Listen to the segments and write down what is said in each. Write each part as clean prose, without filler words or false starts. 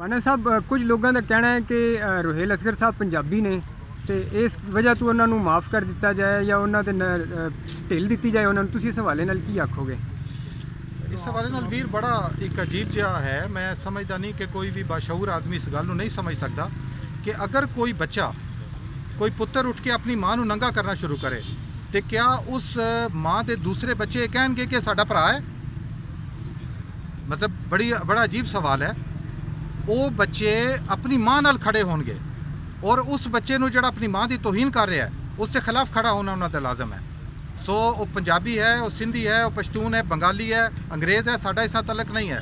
Wanna ਸਾਹਿਬ ਕੁਝ ਲੋਕਾਂ ਦਾ ਕਹਿਣਾ ਹੈ ਕਿ ਰੋਹੇਲ ਅਸਗਰ ਸਾਹਿਬ ਪੰਜਾਬੀ ਨੇ ਤੇ ਇਸ ਵਜ੍ਹਾ ਤੋਂ ਉਹਨਾਂ ਨੂੰ ਮਾਫ ਕਰ ਦਿੱਤਾ ਜਾਏ ਜਾਂ ਉਹਨਾਂ ਤੇ ਢਿੱਲ ਦਿੱਤੀ ਜਾਏ ਉਹਨਾਂ ਨੂੰ, ਤੁਸੀਂ ਇਸ ਹਵਾਲੇ ਨਾਲ ਕੀ ਆਖੋਗੇ? इस हवाले नाल वीर बड़ा एक अजीब जिहा है। मैं समझदा नहीं कि कोई भी बाशऊर आदमी इस गल नूं नहीं समझ सकता कि अगर कोई बच्चा कोई पुत्तर उठ के अपनी मां नूं नंगा करना शुरू करे तो क्या उस मां के दूसरे बच्चे कहणगे कि साडा भरा है? मतलब बड़ा अजीब सवाल है। वो बच्चे अपनी मां नाल खड़े होणगे और उस बच्चे नूं जिहड़ा अपनी मां की तोहीन कर रहा है उसके खिलाफ खड़ा होना उन्हां दा लाजम है। सो वो पंजाबी है, वो सिंधी है, वो पश्तून है, बंगाली है, अंग्रेज़ है, साडा इस नाल तलक नहीं है।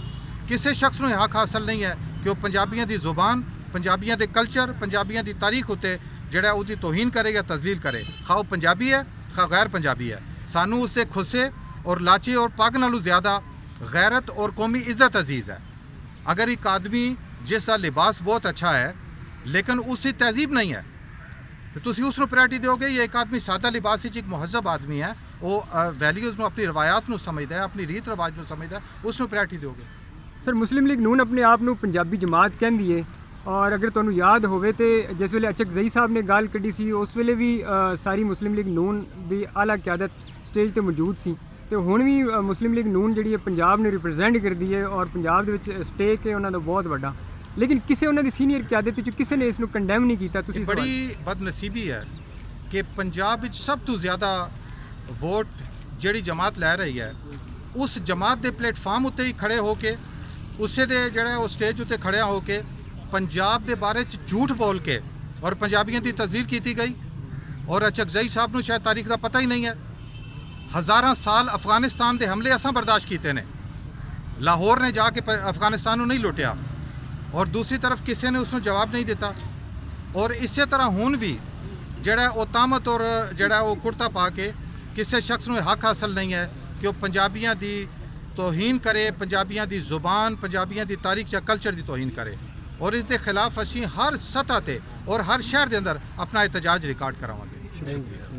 किसी शख्स नूं हक हासिल नहीं है कि वो पंजाबियों की जुबान, पंजाबियों के कल्चर, पंजाबियों की तारीख उत्ते जिहड़ा उसकी तोहीन करे या तजलील करे, खा वो पंजाबी है खा गैर पंजाबी है। सानू उसके खुस्से और लाचे और पग नालों ज़्यादा गैरत और कौमी इज़्ज़त अजीज़ है। अगर एक आदमी जिसका लिबास बहुत अच्छा है लेकिन उसकी तहजीब नहीं है तो तुसी उसनूं प्रायोरिटी दोगे, या एक आदमी सादा लिबास विच एक मुहज़्ज़ब आदमी है, वो वैल्यूज़ नूं अपनी रवायात नूं समझदा है, अपनी रीत रिवाज नूं समझदा है, उसनूं प्रायोरिटी दोगे? सर मुस्लिम लीग नून अपने आप ਨੂੰ ਪੰਜਾਬੀ ਜਮਾਤ ਕਹਿੰਦੀ ਹੈ ਔਰ ਅਗਰ ਤੁਹਾਨੂੰ ਯਾਦ ਹੋਵੇ ਤੇ ਜਿਸ ਵੇਲੇ ਅਚਕ ਜ਼ਈ ਸਾਹਿਬ ਨੇ ਗੱਲ ਕੱਢੀ ਸੀ ਉਸ ਵੇਲੇ ਵੀ ਸਾਰੀ ਮੁਸਲਿਮ ਲੀਗ ਨੂਨ ਦੀ ਆਲਾ ਕਿਆਦਤ ਸਟੇਜ ਤੇ ਮੌਜੂਦ ਸੀ ਤੇ ਹੁਣ ਵੀ ਮੁਸਲਿਮ ਲੀਗ ਨੂਨ ਜਿਹੜੀ ਹੈ ਪੰਜਾਬ ਨੂੰ ਰਿਪਰੈਜ਼ੈਂਟ ਕਰਦੀ ਹੈ ਔਰ ਪੰਜਾਬ ਦੇ ਵਿੱਚ ਸਟੇਕ ਹੈ ਉਹਨਾਂ ਦਾ ਬਹੁਤ ਵੱਡਾ, लेकिन किसी उन्होंने सीनियर क्यादत किसी ने इसनूं कंडेम नहीं किया। तुसीं बड़ी बदनसीबी है कि पंजाब विच सब तो ज़्यादा वोट जिहड़ी जमात लै रही है उस जमात के प्लेटफार्म उत्ते ही खड़े होके उसे दे जिहड़ा वो स्टेज उत्ते खड़िया होके पंजाब के बारे च झूठ बोल के और पंजाबियों की तजलील की गई। और अचकजई साहब नूं शायद तारीख का पता ही नहीं है। हज़ारां साल अफगानिस्तान के हमले असां बर्दाश्त किए ने, लाहौर ने जाके अफगानिस्तान नूं नहीं लुटिया और दूसरी तरफ किसी ने उसको जवाब नहीं दिता। और इस तरह हुण भी जिहड़ा वो तामत और जिहड़ा वो कुर्ता पा के किसी शख्स नूं हक हासिल नहीं है कि वो पंजाबियों की तोहीन करे, पंजाबियों की जुबान, पंजाबियों की तारीख या कल्चर की तोहीन करे। और इस दे खिलाफ असीं हर सतह ते और हर शहर के अंदर अपना एहतजाज रिकॉर्ड करावांगे। शुक्रिया।